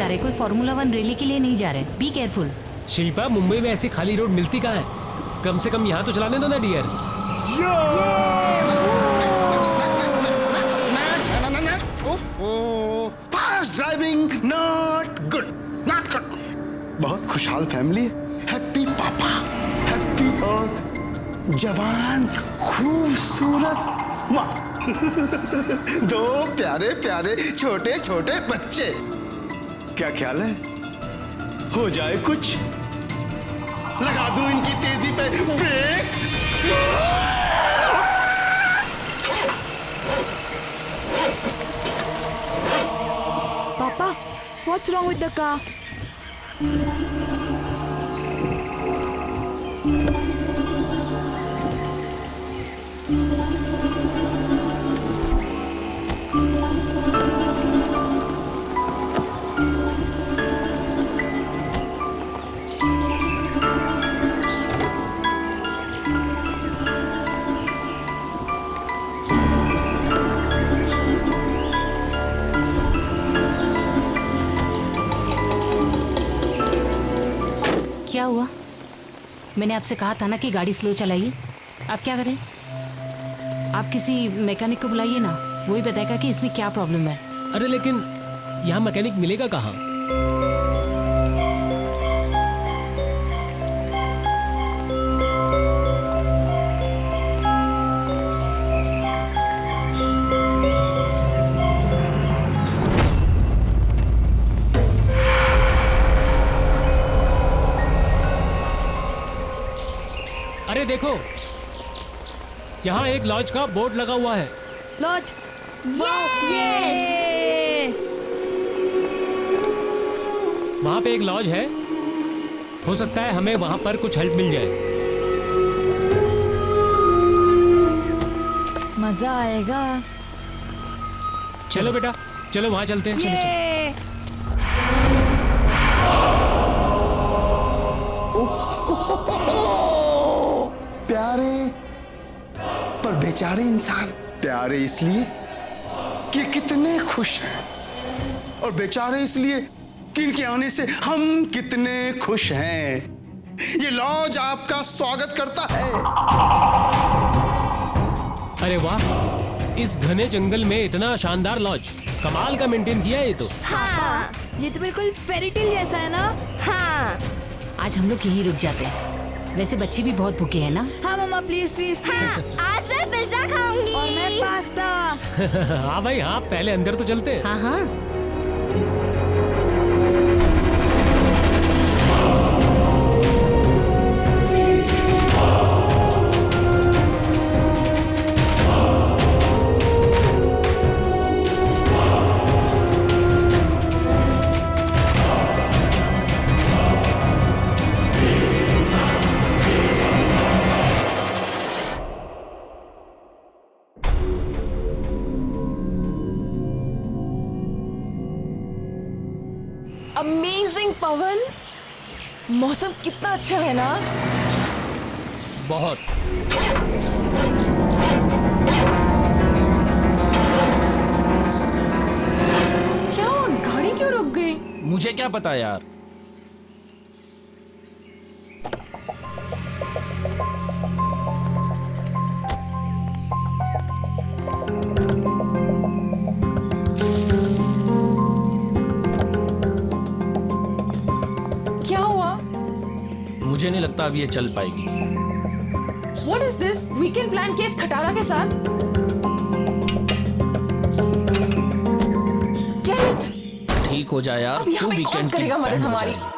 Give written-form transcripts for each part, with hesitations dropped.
जा रहे, कोई फार्मूला 1 रैली के लिए नहीं जा रहे। Be careful. शिल्पा, मुंबई में ऐसी खाली रोड मिलती कहाँ है? कम से कम यहाँ तो चलाने दो ना dear. Fast driving not good, not good. बहुत खुशहाल फैमिली है। हैप्पी पापा, हैप्पी और जवान खूबसूरत माँ। दो प्यारे प्यारे छोटे छोटे बच्चे। क्या ख्याल है, हो जाए कुछ? लगा दूं इनकी तेजी पे break? Papa, what's wrong with the car? क्या हुआ? मैंने आपसे कहा था ना कि गाड़ी स्लो चलाइए। आप क्या करें? आप किसी मैकेनिक को बुलाइए ना, वही बताएगा कि इसमें क्या प्रॉब्लम है। अरे लेकिन यहाँ मैकेनिक मिलेगा कहाँ? अरे देखो, यहाँ एक लॉज का बोर्ड लगा हुआ है। Lodge. Yay! वहाँ पे एक लॉज है, हो सकता है हमें वहाँ पर कुछ हेल्प मिल जाए। मजा आएगा। चलो बेटा, चलो वहाँ चलते हैं। चलो, चलो। प्यारे पर बेचारे इंसान। प्यारे इसलिए कि कितने खुश हैं, और बेचारे इसलिए कि इनके आने से हम कितने खुश हैं। ये लॉज आपका स्वागत करता है। अरे वाह, इस घने जंगल में इतना शानदार लॉज, कमाल का मेंटेन किया है ये तो। हाँ, ये तो बिल्कुल फेरी टेल जैसा है ना? हाँ, आज हम लोग यहीं रुक जाते हैं। वैसे बच्चे भी बहुत भूखे हैं ना? हाँ मम्मा, प्लीज प्लीज प्लीज। आज मैं पिज्जा खाऊंगी। और मैं पास्ता। हाँ भाई हाँ, पहले अंदर तो चलते हैं। हाँ हाँ। अमेजिंग पवन, मौसम कितना अच्छा है ना? बहुत। क्या हुआ, गाड़ी क्यों रुक गई? मुझे क्या पता यार। क्या हुआ? मुझे नहीं लगता अब ये चल पाएगी। What is this? Weekend plan case खटारा के साथ? Damn it! ठीक हो जाए यार, अब यहाँ तू पे कौन वीकेंड की करेगा मदद बैंड हमारी? बजाएगी।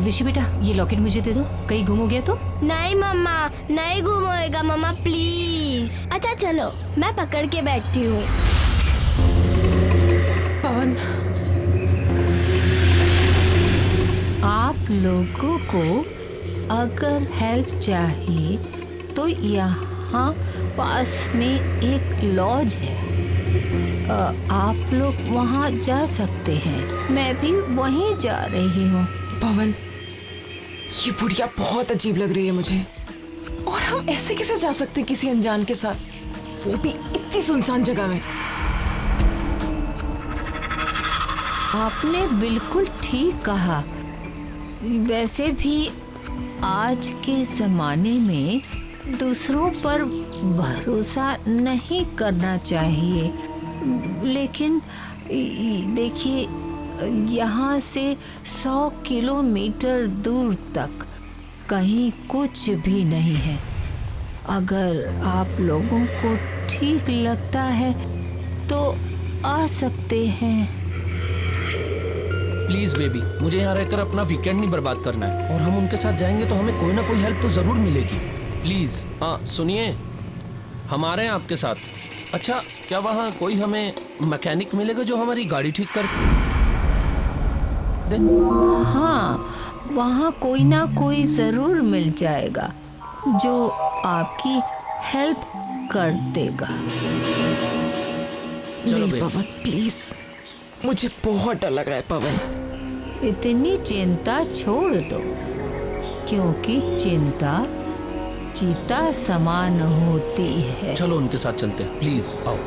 विशी बेटा, ये लॉकेट मुझे दे दो, कहीं गुम हो गया तो? नहीं मम्मा, नहीं गुम होएगा मम्मा, प्लीज। अच्छा चलो, मैं पकड़ के बैठती हूँ। पवन, आप लोगों को अगर हेल्प चाहिए तो यहाँ पास में एक लॉज है, आप लोग वहाँ जा सकते हैं, मैं भी वहीं जा रही हूँ। पवन, ये बुढ़िया बहुत अजीब लग रही है मुझे। और हम ऐसे कैसे जा सकते हैं किसी अनजान के साथ, वो भी इतनी सुनसान जगह में। आपने बिल्कुल ठीक कहा। वैसे भी आज के ज़माने में दूसरों पर भरोसा नहीं करना चाहिए, लेकिन देखिए, यहाँ से 100 किलोमीटर दूर तक कहीं कुछ भी नहीं है। अगर आप लोगों को ठीक लगता है तो आ सकते हैं। प्लीज बेबी, मुझे यहाँ रहकर अपना वीकेंड नहीं बर्बाद करना है, और हम उनके साथ जाएंगे तो हमें कोई ना कोई हेल्प तो जरूर मिलेगी। प्लीज, हाँ सुनिए, हमारे हैं आपके साथ। अच्छा, क्या वहाँ कोई हमें मैकेनिक मिलेगा जो हमारी गाड़ी ठीक कर दे? हाँ, वहाँ कोई ना कोई ज़रूर मिल जाएगा जो आपकी हेल्प कर देगा। चलो नहीं बेबी। पवन, प्लीज, मुझे बहुत डर लग रहा है पवन। इतनी चिंता छोड़ दो, क्योंकि चिंता चीता समान होती है। चलो उनके साथ चलते हैं, प्लीज आओ।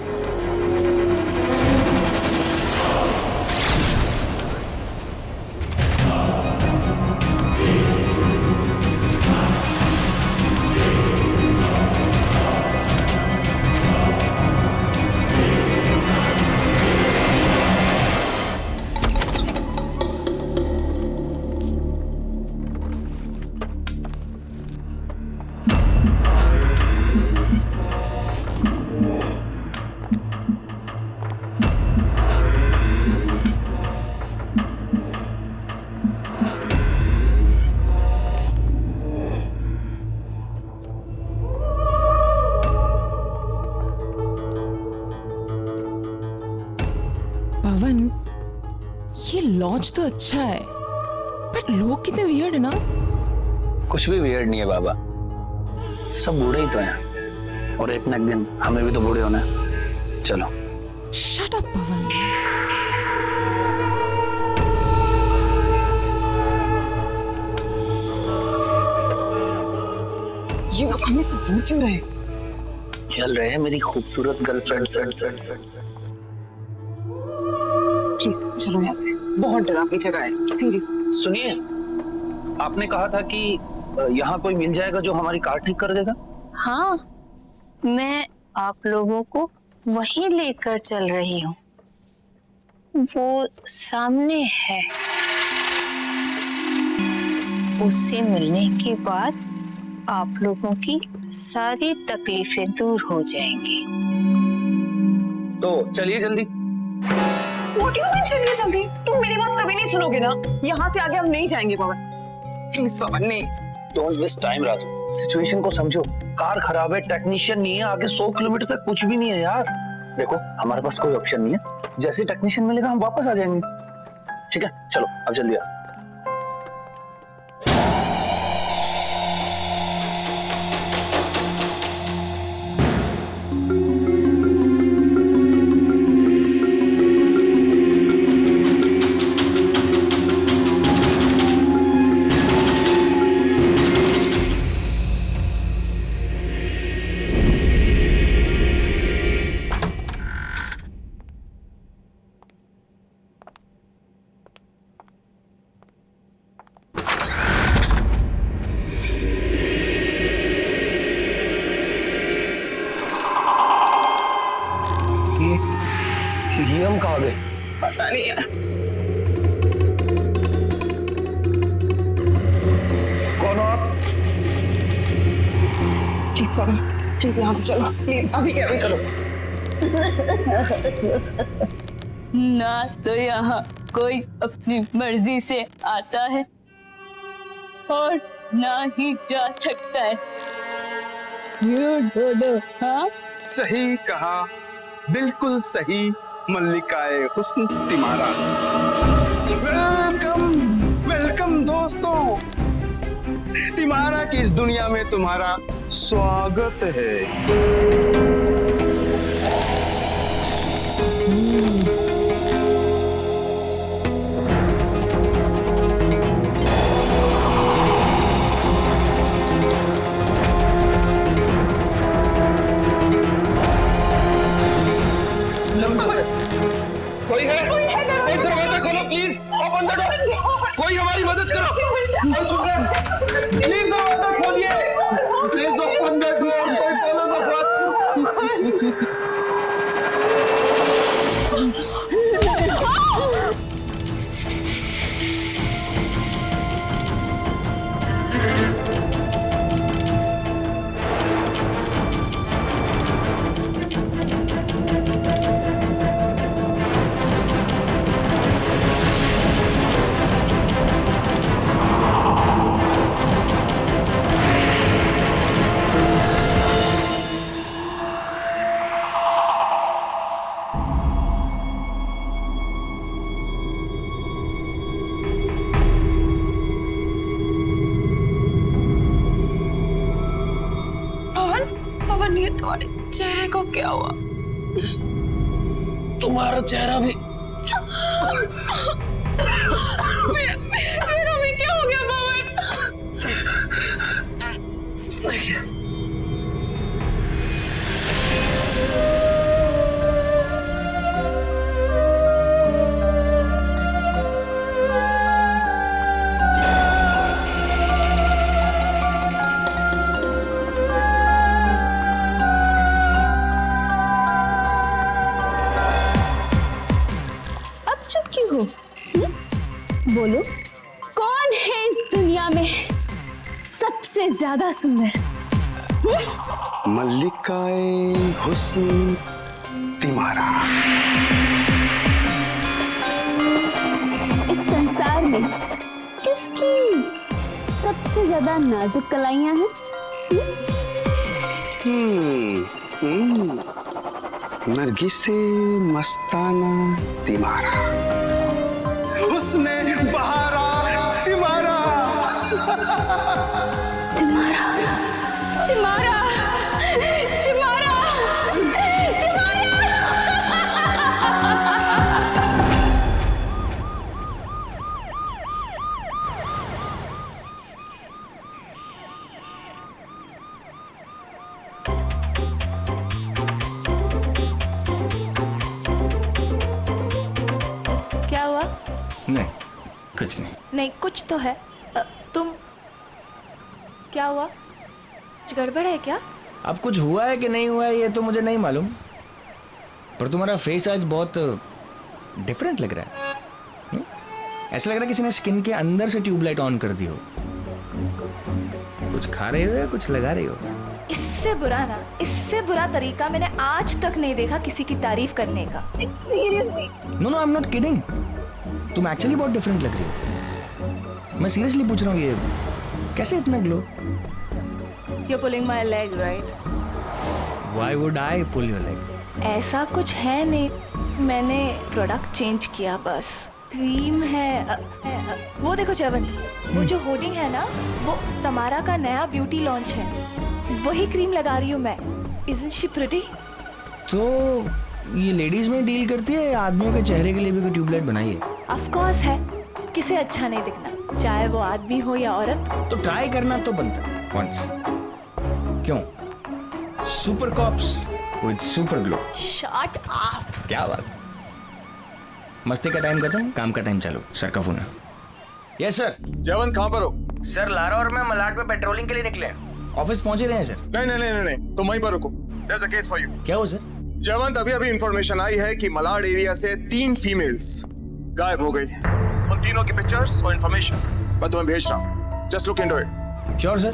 पवन, ये लॉन्च तो अच्छा है, बट लोग कितने वियर्ड है ना। कुछ भी वियर्ड नहीं है बाबा, सब बूढ़े ही तो हैं, और एक न एक दिन हमें भी तो बूढ़े होना है। चलो। शट अप पवन। ये लोग हमें से दूर क्यों रहे? चल रहे हैं मेरी खूबसूरत गर्लफ्रेंड से। प्लीज चलो यहाँ से, बहुत डरावनी जगह है, सीरियस। सुनिए, आपने कहा था कि यहाँ कोई मिल जाएगा जो हमारी कार ठीक कर देगा। हाँ, मैं आप लोगों को वहीं लेकर चल रही हूँ, वो सामने है। उससे मिलने के बाद आप लोगों की सारी तकलीफें दूर हो जाएंगी। तो चलिए जल्दी। What do you mean चलिए जल्दी? तुम मेरी बात कभी नहीं सुनोगे ना। यहाँ से आगे हम नहीं जाएंगे पवन, प्लीज पवन, नहीं। Don't waste time Raju, situation को समझो। कार खराब है, टेक्नीशियन नहीं है, आगे 100 किलोमीटर तक कुछ भी नहीं है यार। देखो, हमारे पास कोई ऑप्शन नहीं है, जैसे टेक्नीशियन मिलेगा हम वापस आ जाएंगे। ठीक है, चलो अब जल्दी आओ। ये हम कहाँ गए? पता नहीं यार। कौन हो आप? प्लीज पवन, प्लीज यहाँ से चलो, प्लीज अभी अभी चलो। ना तो यहाँ कोई अपनी मर्जी से आता है और ना ही जा सकता है। You don't know, हाँ? सही कहा, बिल्कुल सही मल्लिकाए हुस्न तिमारा। वेलकम वेलकम दोस्तों, तिमारा की इस दुनिया में तुम्हारा स्वागत है। कोई है? एक दरवाजा खोलो प्लीज, ओपन द डोर। कोई हमारी मदद करो। कोई सुन रहा है? प्लीज दरवाजा खोलिए। Please open the door. कोई बोलो ना। पवन, ये तुम्हारे चेहरे को क्या हुआ? तुम्हारा चेहरा भी मेरे चेहरे में क्या हो गया पवन? चुप क्यों हो? बोलो, कौन है इस दुनिया में सबसे ज्यादा सुंदर? मल्लिकाए हुस्न तिमारा। इस संसार में किसकी सबसे ज्यादा नाजुक कलाइयां हैं? नरगिसे मस्ताना तिमारा। उसने बहारा तिमारा। तुम्हारा तुम्हारा तुम्हारा क्या हुआ? नहीं, कुछ नहीं। नहीं, कुछ तो है। तुम क्या हुआ? कुछ गड़बड़ है क्या? अब कुछ हुआ है कि नहीं हुआ है ये तो मुझे नहीं मालूम, पर तुम्हारा फेस आज बहुत डिफरेंट लग रहा है। ऐसा लग रहा है किसी ने स्किन के अंदर से ट्यूबलाइट ऑन कर दी हो। कुछ खा रहे हो या कुछ लगा रही हो? इससे बुरा तरीका मैंने आज तक नहीं देखा किसी की तारीफ करने का। Seriously? No, I am not kidding. तुम एक्चुअली बहुत डिफरेंट लग रही हो। मैं सीरियसली पूछ रहा हूँ, ये कैसे इतना glow? You're pulling my leg, right? Why would I pull your leg? ऐसा कुछ है नहीं, मैंने प्रोडक्ट चेंज किया बस। क्रीम है वो देखो जयवंत, वो जो होर्डिंग है ना, वो तमारा का नया ब्यूटी लॉन्च है, वही क्रीम लगा रही हूँ मैं। Isn't she pretty? तो ये लेडीज में डील करती है या आदमियों के चेहरे के लिए भी कोई ट्यूबलाइट बनाई है? Of course है, किसे अच्छा नहीं दिखना, चाहे वो आदमी हो या औरत। तो ट्राई करना तो बनता once। क्यों? Super cops with super glow. Shut up! क्या बात? मस्ती का टाइम खत्म, काम का टाइम चालू। सर का फोन है। Yes sir. जयवंत कहाँ पर हो? सर लारा और मैं मलाड पे पेट्रोलिंग के लिए निकले हैं। ऑफिस पहुंच ही रहे हैं सर। नहीं, तुम वहीं पर रुको। There's a case for you. क्या हुआ सर? जयवंत, अभी इंफॉर्मेशन आई है कि मलाड एरिया से 3 फीमेल्स गायब हो गई। उन तीनों की पिक्चर्स और इंफॉर्मेशन मैं तुम्हें भेज रहा हूँ। Just look into it. Sure sir.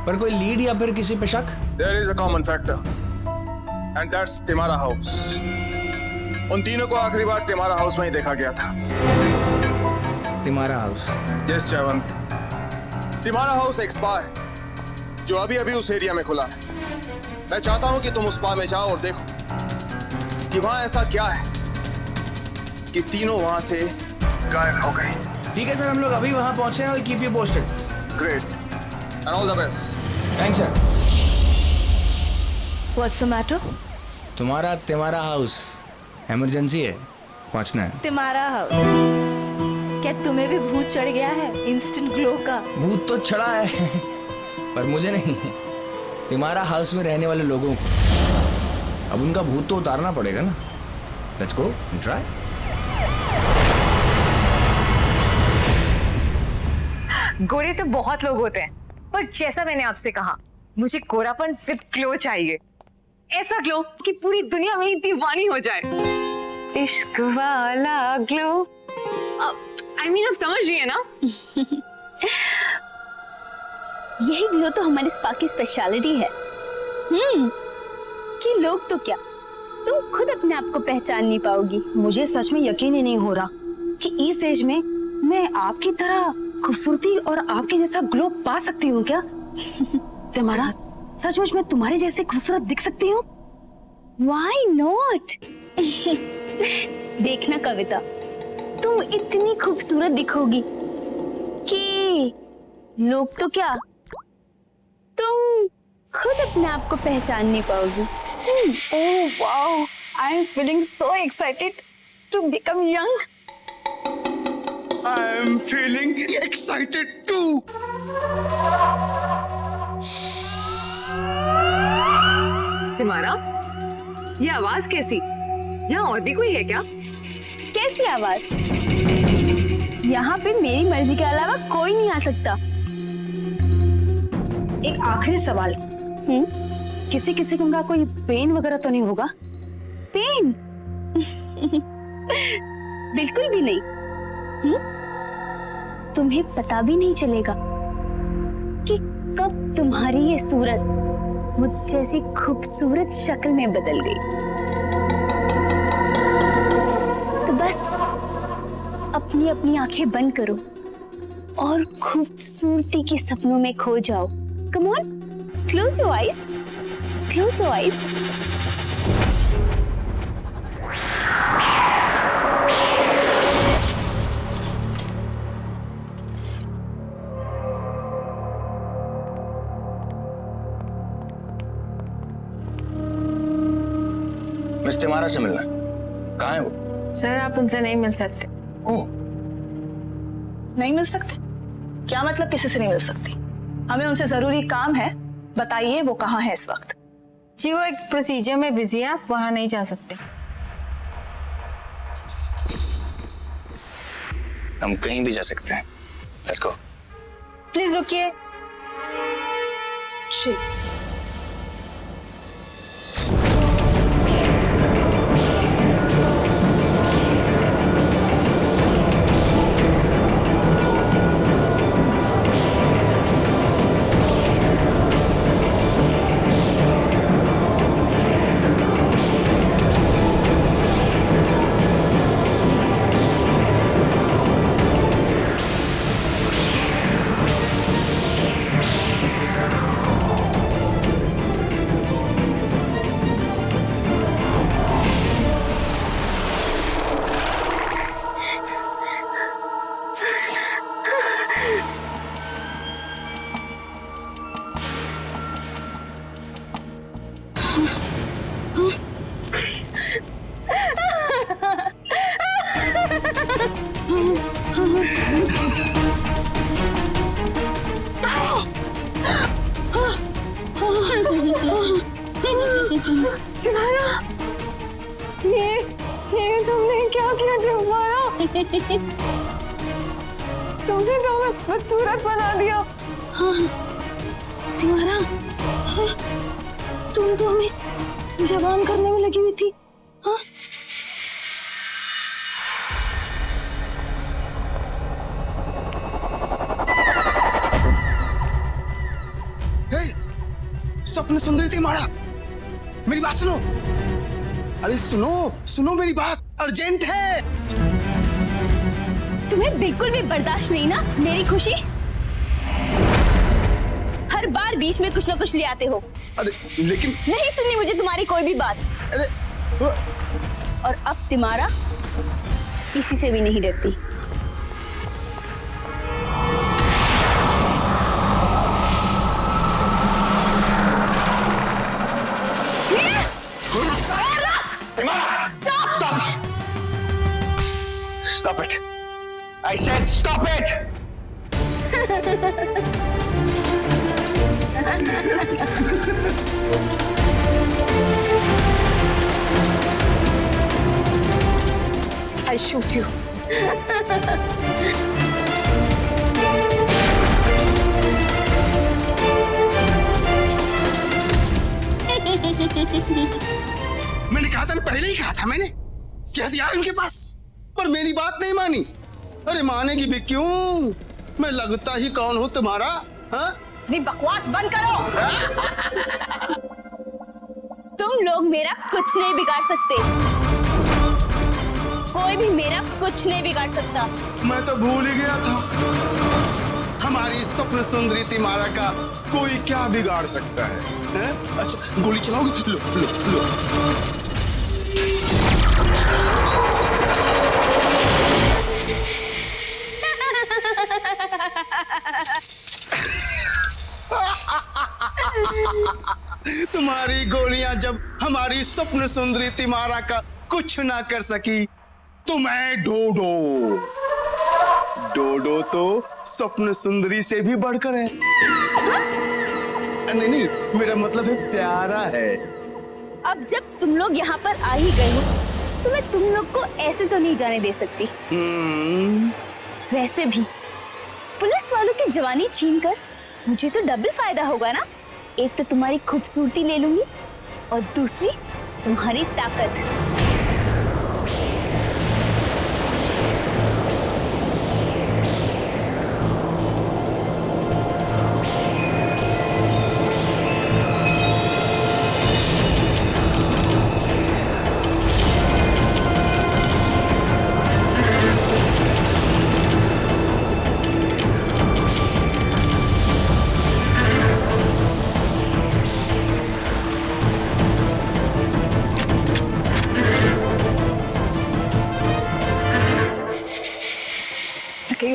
पर कोई लीड या फिर किसी पे शक? There is a common factor, and that's Tamara house. उन तीनों को आखिरी बार तिमारा हाउस में ही देखा गया था। तिमारा हाउस? यस जयवंत, तिमारा हाउस एक स्पा है जो अभी उस एरिया में खुला है। मैं चाहता हूं कि तुम उस स्पा में जाओ और देखो कि वहां ऐसा क्या है कि तीनों वहां से गायब हो गए। ठीक है सर, हम लोग अभी वहां पहुंचे हैं और keep you posted. Great and all the best. Thanks sir. What's the matter? तुम्हारा तिमारा हाउस इमरजेंसी है, पहुंचना है। तुम्हारा हाउस, क्या तुम्हें भी भूत चढ़ गया है इंस्टेंट ग्लो का? भूत तो चढ़ा है पर मुझे नहीं, तुम्हारा हाउस में रहने वाले लोगों को। अब उनका भूत तो उतारना पड़ेगा ना। Let's go try. गोरे तो बहुत लोग होते हैं, पर जैसा मैंने आपसे कहा, मुझे गोरापन विद ग्लो चाहिए। ऐसा ग्लो कि पूरी दुनिया में दीवानी हो जाए। इश्क वाला ग्लो। आई मीन, आप समझ रही है ना? यही ग्लो तो हमारे स्पा की स्पेशलिटी है। कि लोग तो क्या, तुम खुद अपने आप को पहचान नहीं पाओगी। मुझे सच में यकीन ही नहीं हो रहा कि इस एज में मैं आपकी तरह खूबसूरती और आपके जैसा ग्लो पा सकती हूँ क्या? तुम्हारा सचमुच में तुम्हारे जैसे खूबसूरत दिख सकती हूँ? Why not? देखना कविता, तुम इतनी खूबसूरत दिखोगी कि लोग तो क्या, तुम खुद अपने आप को पहचान नहीं पाओगी। Oh wow! I am feeling so excited to become young. I am feeling excited too. तुम्हारा ये आवाज कैसी? यहाँ और भी कोई है क्या? कैसी आवाज? यहाँ पे मेरी मर्जी के अलावा कोई नहीं आ सकता। एक आखिरी सवाल, किसी किसी का कोई पेन वगैरह तो नहीं होगा? पेन? बिल्कुल भी नहीं। तुम्हें पता भी नहीं चलेगा कि कब तुम्हारी ये सूरत मुझ जैसी खूबसूरत शक्ल में बदल गई। तो बस अपनी अपनी आंखें बंद करो और खूबसूरती के सपनों में खो जाओ। Come on, close your eyes, close your eyes. Miss Tamara से मिलना। कहाँ है वो? सर आप उनसे नहीं मिल सकते। ओह, नहीं मिल सकते? क्या मतलब किसी से नहीं मिल सकती? हमें उनसे जरूरी काम है। बताइए वो कहाँ है इस वक्त? जी वो एक प्रोसीजर में बिजी है, आप वहां नहीं जा सकते। हम कहीं भी जा सकते हैं। Let's go. प्लीज रुकिए। जी ये तुमने क्या किया तुम्हारा? तुमने तो हमें बदसूरत बना दिया। तुम्हारा, तुम तो हमें जवान करने में लगी हुई थी। हाँ? स्वप्न सुंदरी तिमारा, मेरी बात सुनो। अरे सुनो सुनो, मेरी बात अर्जेंट है। तुम्हें बिल्कुल भी बर्दाश्त नहीं ना मेरी खुशी? हर बार बीच में कुछ ना कुछ ले आते हो। अरे लेकिन नहीं सुननी मुझे तुम्हारी कोई भी बात। अरे और अब तुम्हारा किसी से भी नहीं डरती। Stop it! I said stop it! I'll shoot you. मैंने कहा था ना, पहले ही कहा था मैंने कि हथियार उनके पास, पर मेरी बात नहीं मानी। अरे मानेगी भी क्यों? मैं लगता ही कौन हूँ तुम्हारा? हाँ? नहीं, बकवास बंद करो। तुम लोग मेरा कुछ नहीं बिगाड़ सकते, कोई भी मेरा कुछ नहीं बिगाड़ सकता। मैं तो भूल ही गया था, हमारी स्वप्न सुंदरी तिमारा का कोई क्या बिगाड़ सकता है? हैं? अच्छा गोली चलाओगे? लो लो लो। तुम्हारी गोलियां जब हमारी स्वप्न सुंदरी तिमारा का कुछ ना कर सकी, तो मैं डोडो तो स्वप्न सुंदरी से भी बढ़कर है। नहीं, मेरा मतलब है प्यारा है। अब जब तुम लोग यहाँ पर आ ही गए हो, तो मैं तुम लोग को ऐसे तो नहीं जाने दे सकती। वैसे भी पुलिस वालों की जवानी छीनकर मुझे तो डबल फायदा होगा ना। एक तो तुम्हारी खूबसूरती ले लूंगी और दूसरी तुम्हारी ताकत।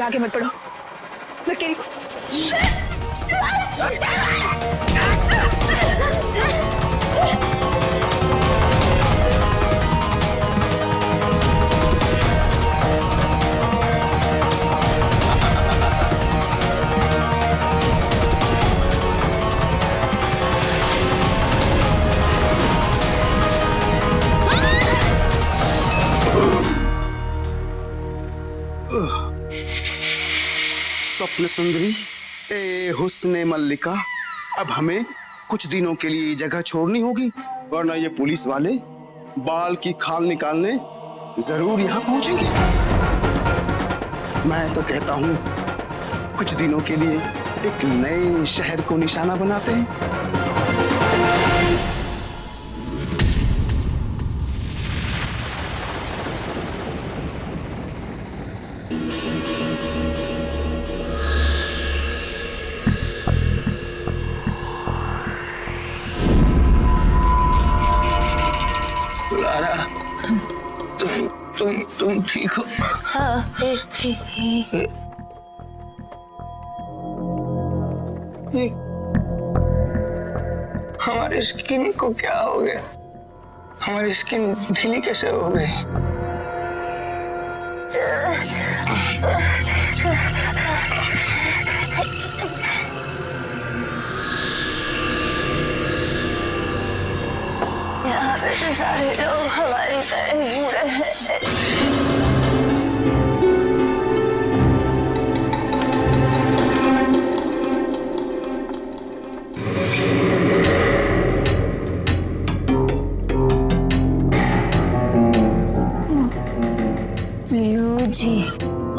आगे मत बढ़ो, लकीर। स्वप्न सुंदरी, ए हुस्ने मल्लिका, अब हमें कुछ दिनों के लिए ये जगह छोड़नी होगी, वरना ये पुलिस वाले बाल की खाल निकालने जरूर यहाँ पहुंचेंगे। मैं तो कहता हूँ कुछ दिनों के लिए एक नए शहर को निशाना बनाते हैं। तुम ठीक हो? हमारी स्किन को क्या हो गया? हमारी स्किन ढीली कैसे हो गई? यहाँ पे तो सारे लोग हमारी तरह बुरे हैं। जी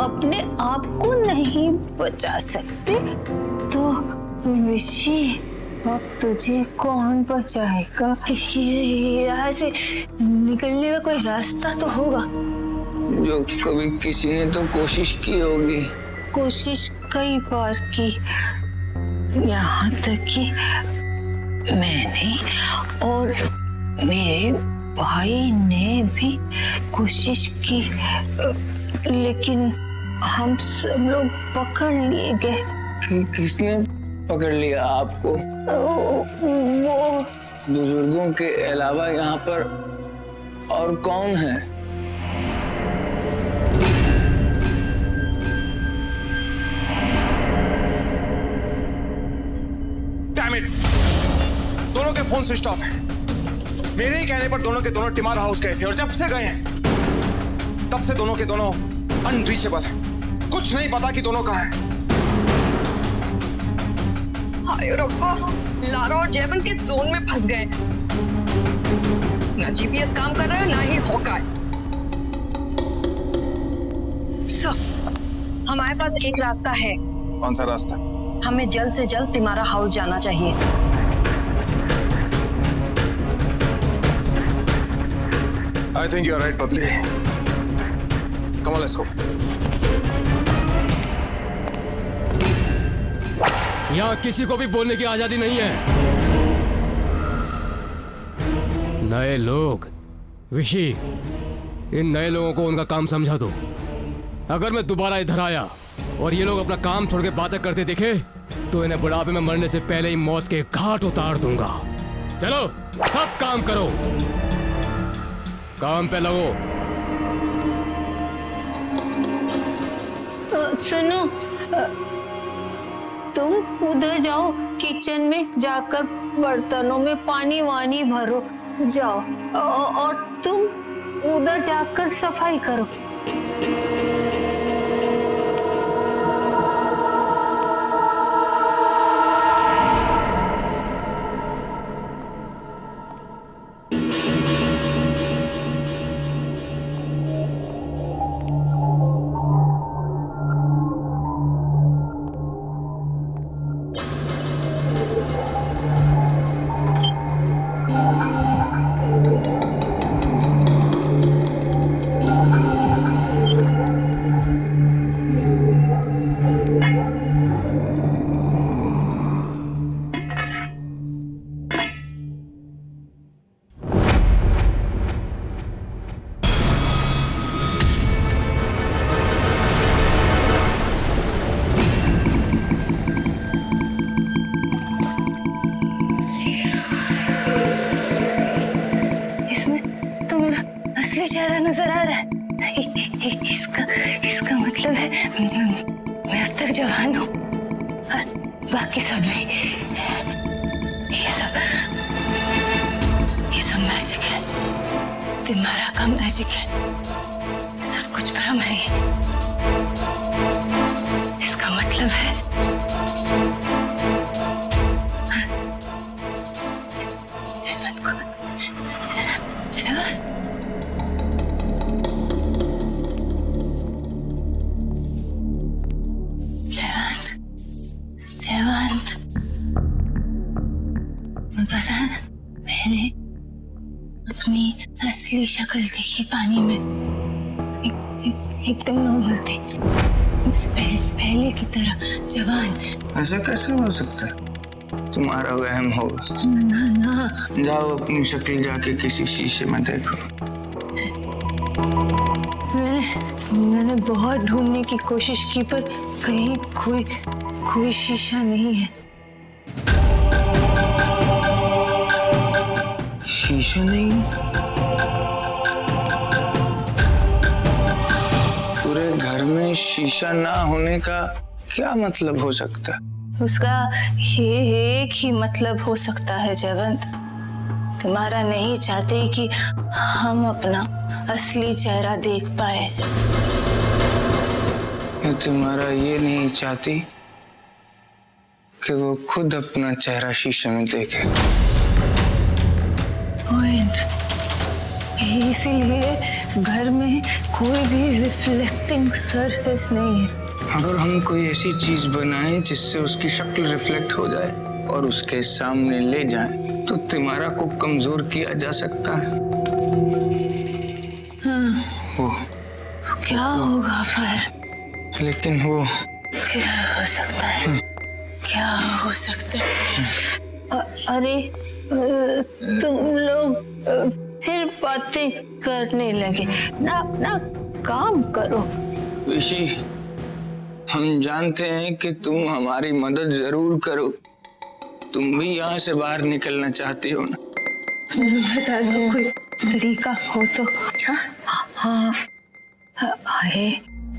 अपने आप को नहीं बचा सकते तो विशी अब तुझे कौन बचाएगा? यहाँ से निकलने का कोई रास्ता तो होगा। जो कभी किसी ने तो कोशिश की होगी। कोशिश कई बार की, यहाँ तक कि मैंने और मेरे भाई ने भी कोशिश की, लेकिन हम सब लोग पकड़ लिए गए। किसने पकड़ लिया आपको? वो बुजुर्गों के अलावा यहाँ पर और कौन है? के फोन स्विच ऑफ है। मेरे ही कहने पर दोनों के दोनों टिमार हाउस गए थे और जब से गए हैं तब से दोनों के दोनों अनरीचेबल है। कुछ नहीं पता कि दोनों कहाँ हैं। हाय रब्बा, लारा और जयवंत के जोन में फंस गए। ना जीपीएस काम कर रहा है ना ही हॉकाय। हमारे पास एक रास्ता है। कौन सा रास्ता? हमें जल्द से जल्द तिमारा हाउस जाना चाहिए। I think you're right, Bubbly. Come on, let's go. यहाँ किसी को भी बोलने की आजादी नहीं है। नए लोग, विशी, इन नए लोगों को उनका काम समझा दो। अगर मैं दोबारा इधर आया और ये लोग अपना काम छोड़ के बातें करते दिखे तो इन्हें बुढ़ापे में मरने से पहले ही मौत के घाट उतार दूंगा। चलो सब काम करो, काम पे लगो। सुनो, तुम उधर जाओ, किचन में जाकर बर्तनों में पानी वानी भरो जाओ, और तुम उधर जाकर सफाई करो। चेहरा नजर आ रहा है। इसका मतलब है मैं अब तक जवान हूँ और बाकी सब नहीं। ये सब मैजिक है, तुम्हारा का मैजिक है, सब कुछ भ्रम है। इसका मतलब है जयवंत को जयवंत, पता है मैंने अपनी असली शक्ल देखी पानी में, एकदम नॉर्मल थी, पहले की तरह जवान। ऐसा कैसे हो सकता है? तुम्हारा वहम होगा। ना जाओ अपनी शक्ल जाके किसी शीशे में देखो। मैंने बहुत ढूंढने की कोशिश की पर कहीं कोई शीशा नहीं है। शीशा नहीं? पूरे घर में शीशा ना होने का क्या मतलब हो सकता है? उसका ये एक ही मतलब हो सकता है जयवंत, तुम्हारा नहीं चाहते कि हम अपना असली चेहरा देख पाए। तुम्हारा ये नहीं चाहती कि वो खुद अपना चेहरा शीशे में देखे। इसीलिए घर में कोई भी रिफ्लेक्टिंग सरफेस नहीं है। अगर हम कोई ऐसी चीज बनाएं जिससे उसकी शक्ल रिफ्लेक्ट हो जाए और उसके सामने ले जाएं, तो तिमारा को कमजोर किया जा सकता है। हाँ। वो क्या होगा फिर? लेकिन वो क्या हो सकता है? क्या हो सकता है? अरे तुम लोग फिर बातें करने लगे ना काम करो। विशी, हम जानते हैं कि तुम हमारी मदद जरूर करो। तुम भी यहाँ से बाहर निकलना चाहती हो ना? बता दो कोई तरीका हो तो। हाँ, अरे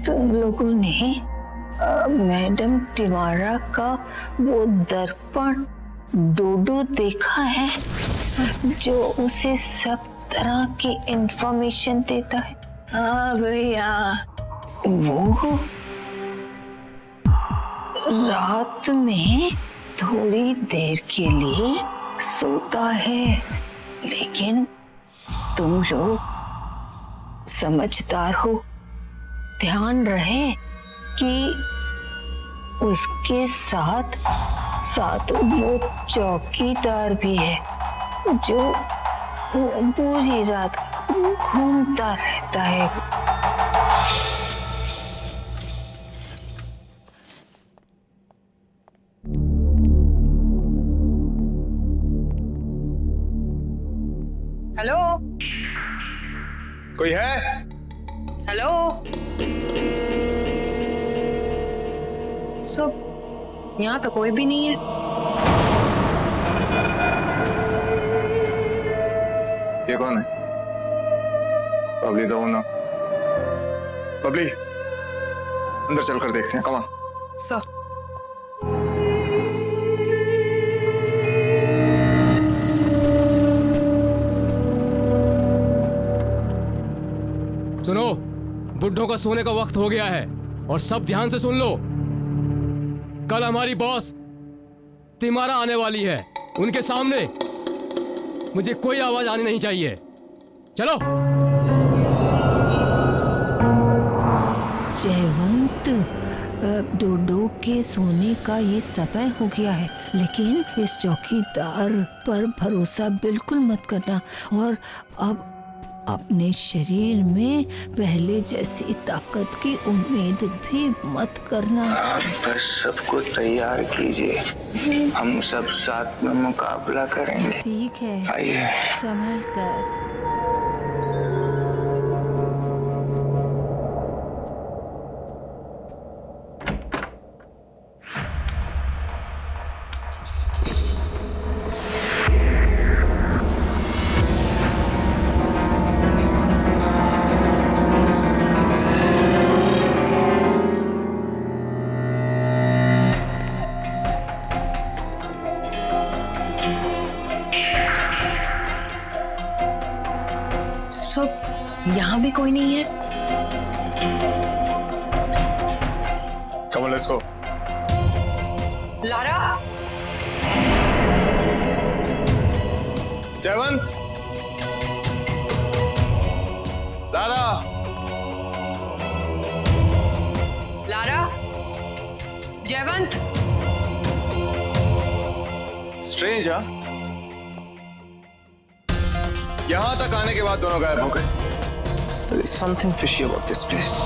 तुम लोगों ने मैडम तिवारा का वो दर्पण डोडो देखा है जो उसे सब तरह की इंफॉर्मेशन देता है? हाँ भैया, वो रात में थोड़ी देर के लिए सोता है, लेकिन तुम लोग समझदार हो, ध्यान रहे कि उसके साथ साथ वो चौकीदार भी है जो पूरी रात घूमता रहता है। हेलो, कोई है? हेलो। यहाँ तो कोई भी नहीं है। ये कौन है? बबली तो ना। बबली, अंदर चलकर देखते हैं। Come on. सर, सुनो, बुड्ढों का सोने का वक्त हो गया है और सब ध्यान से सुन लो। कल हमारी बॉस तिमारा आने वाली है। उनके सामने मुझे कोई आवाज आनी नहीं चाहिए। चलो। जयवंत, डोडो के सोने का ये समय हो गया है, लेकिन इस चौकीदार पर भरोसा बिल्कुल मत करना और अब अपने शरीर में पहले जैसी ताकत की उम्मीद भी मत करना। बस सबको तैयार कीजिए, हम सब साथ में मुकाबला करेंगे। ठीक है, आइए। संभल कर। यहाँ भी कोई नहीं है। Come on, let's go. Lara, Jaywant, Lara, Lara, Jaywant. Strange, हाँ? यहां तक आने के बाद दोनों गायब हो गए। There is something fishy about this place.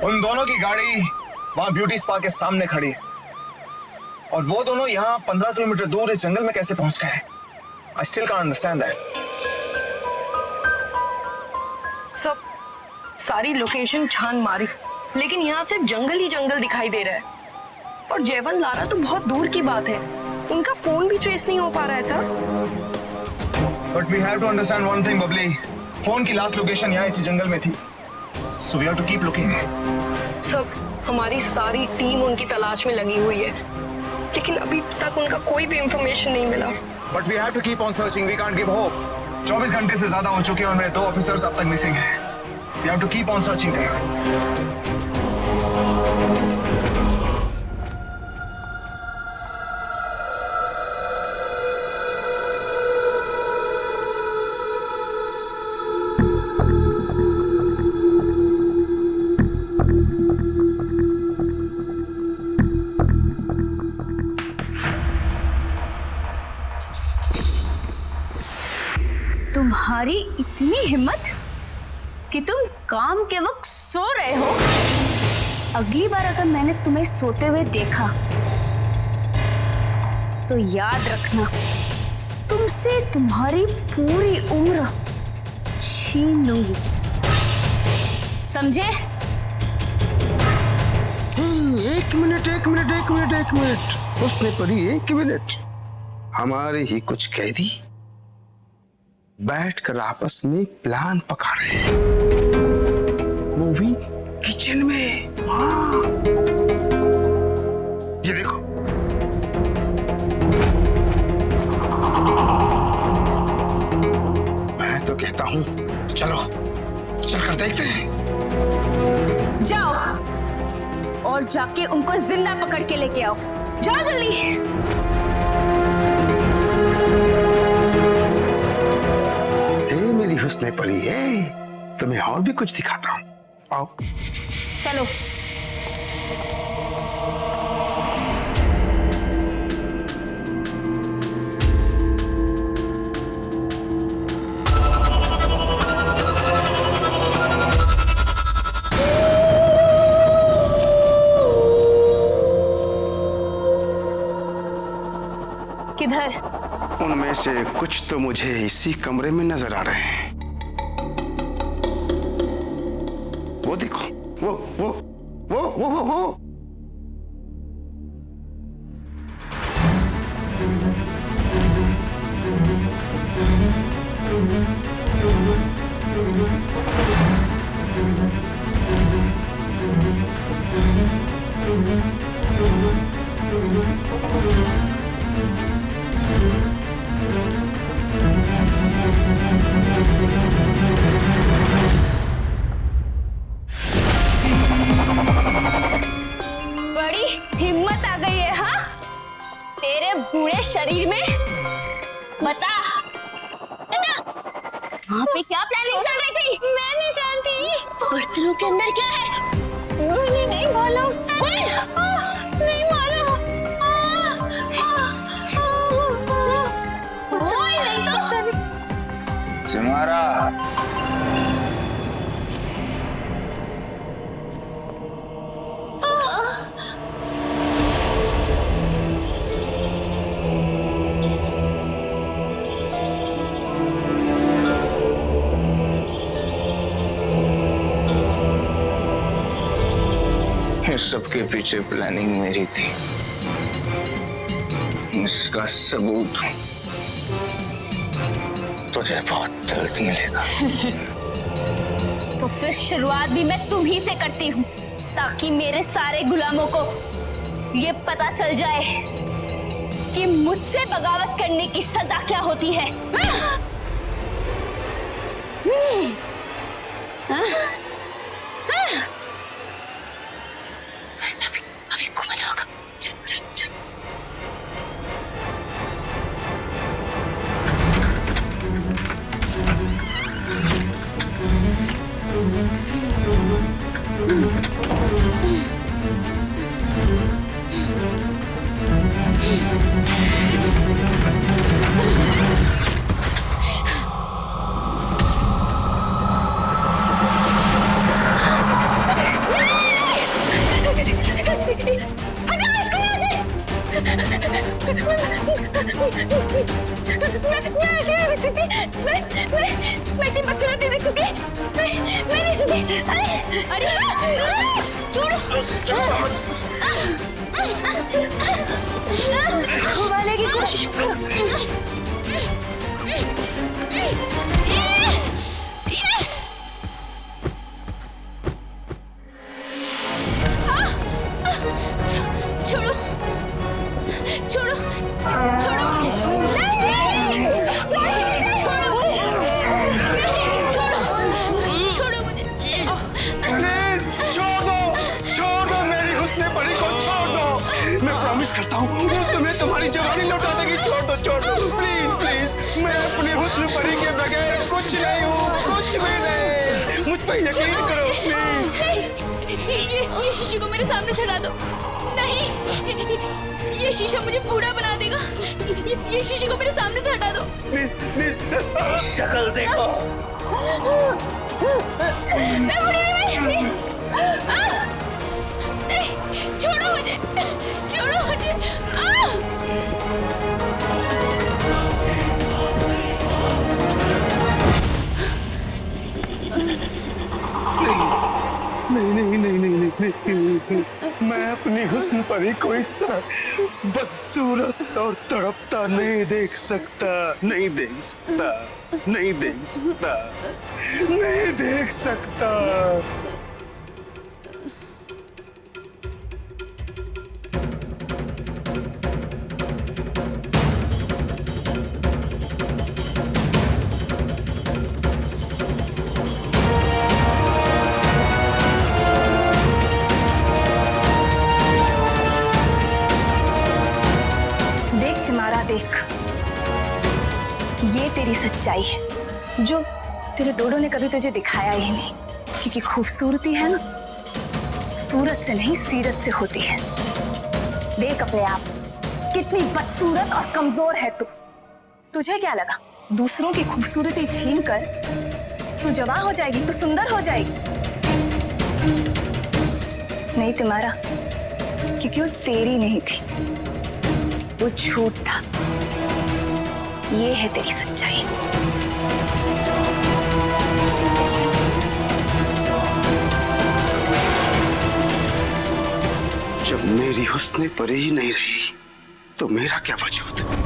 उन दोनों की गाड़ी वहां ब्यूटी स्पा के सामने खड़ी है और वो दोनों यहाँ 15 किलोमीटर दूर इस जंगल में कैसे पहुंच गए? I still can't understand that. सब सारी लोकेशन छान मारी, लेकिन यहाँ सिर्फ जंगल ही जंगल दिखाई दे रहा है। और जयवंत लारा तो बहुत दूर की बात है, उनका फोन भी ट्रेस नहीं हो पा रहा है sir. But we have to understand one thing, Babli. Phone की लास्ट लोकेशन यहाँ इसी जंगल में थी। So we have to keep looking. सब हमारी सारी टीम उनकी तलाश में लगी हुई है, लेकिन अभी तक उनका कोई भी इंफॉर्मेशन नहीं मिला। But we have to keep on searching. We can't give hope. 24 घंटे से ज्यादा हो चुके हैं और मेरे 2 ऑफिसर्स अब तक मिसिंग हैं। We have to keep on searching them. तुम्हारी इतनी हिम्मत कि तुम काम के वक्त सो रहे हो। अगली बार अगर मैंने तुम्हें सोते हुए देखा तो याद रखना, तुमसे तुम्हारी पूरी उम्र छीन लूंगी, समझे? एक मिनट उसने परी 1 मिनट। हमारे ही कुछ कैदी बैठकर आपस में प्लान पका रहे हैं, वो भी किचन में। हाँ, ये देखो। मैं तो कहता हूं चलो चलकर देखते हैं। जाओ और जाके उनको जिंदा पकड़ के लेके आओ, जाओ जल्दी। मेरी हुस्ने परी है, तुम्हें और भी कुछ दिखाता हूं, आओ। चलो। किधर? उनमें से कुछ तो मुझे इसी कमरे में नजर आ रहे हैं। वो देखो, वो। बड़ी हिम्मत आ गई है, हाँ? तेरे बूढ़े शरीर में। बता वहाँ पे क्या प्लानिंग चल रही थी? मैं नहीं जानती। बर्तनों के अंदर क्या है मुझे नहीं मालूम। नहीं मालूम। नहीं तो सिमारा, इस सबके पीछे प्लानिंग मेरी थी। इसका सबूत तुझे बहुत जल्द मिलेगा। तो फिर शुरुआत भी मैं तुम ही से करती हूँ, ताकि मेरे सारे गुलामों को ये पता चल जाए कि मुझसे बगावत करने की सजा क्या होती है। अभी घुमाना होगा। चल। अरे छोड़ो उबालने की कोशिश छोड़ो छोड़ो छोड़ो छोड़ो मुझे प्लीज छोड़ दो मेरी हुस्ने परी को छोड़ दो। मैं प्रॉमिस करता हूँ वो तुम्हें तुम्हारी जवानी लौटा देगी। छोड़ दो प्लीज प्लीज। मैं अपनी हुस्न परी के बगैर कुछ नहीं हूँ, कुछ भी नहीं। मुझ पर यकीन करो प्लीज। ये शीशे को मेरे सामने से हटा दो। नहीं, ये शीशा मुझे बूढ़ा बना देगा। ये शीशे को मेरे सामने से हटा दो। शक्ल देखो। मैं बूढ़ी नहीं। नहीं, छोड़ो मुझे, छोड़ो मुझे। नहीं। मैं अपनी हुस्न परी को इस तरह बदसूरत और तड़पता नहीं देख सकता। नहीं देख सकता। देख, ये तेरी सच्चाई है जो तेरे डोडो ने कभी तुझे दिखाया ही नहीं। क्योंकि खूबसूरती है ना, सूरत से नहीं सीरत से होती है। देख अपने आप, कितनी बदसूरत और कमजोर है तू। तुझे क्या लगा दूसरों की खूबसूरती छीन कर तू जवां हो जाएगी, तू सुंदर हो जाएगी? नहीं तुम्हारा, क्योंकि वो तेरी नहीं थी, वो झूठ था। ये है तेरी सच्चाई। जब मेरी हुस्ने परी ही नहीं रही तो मेरा क्या वजूद?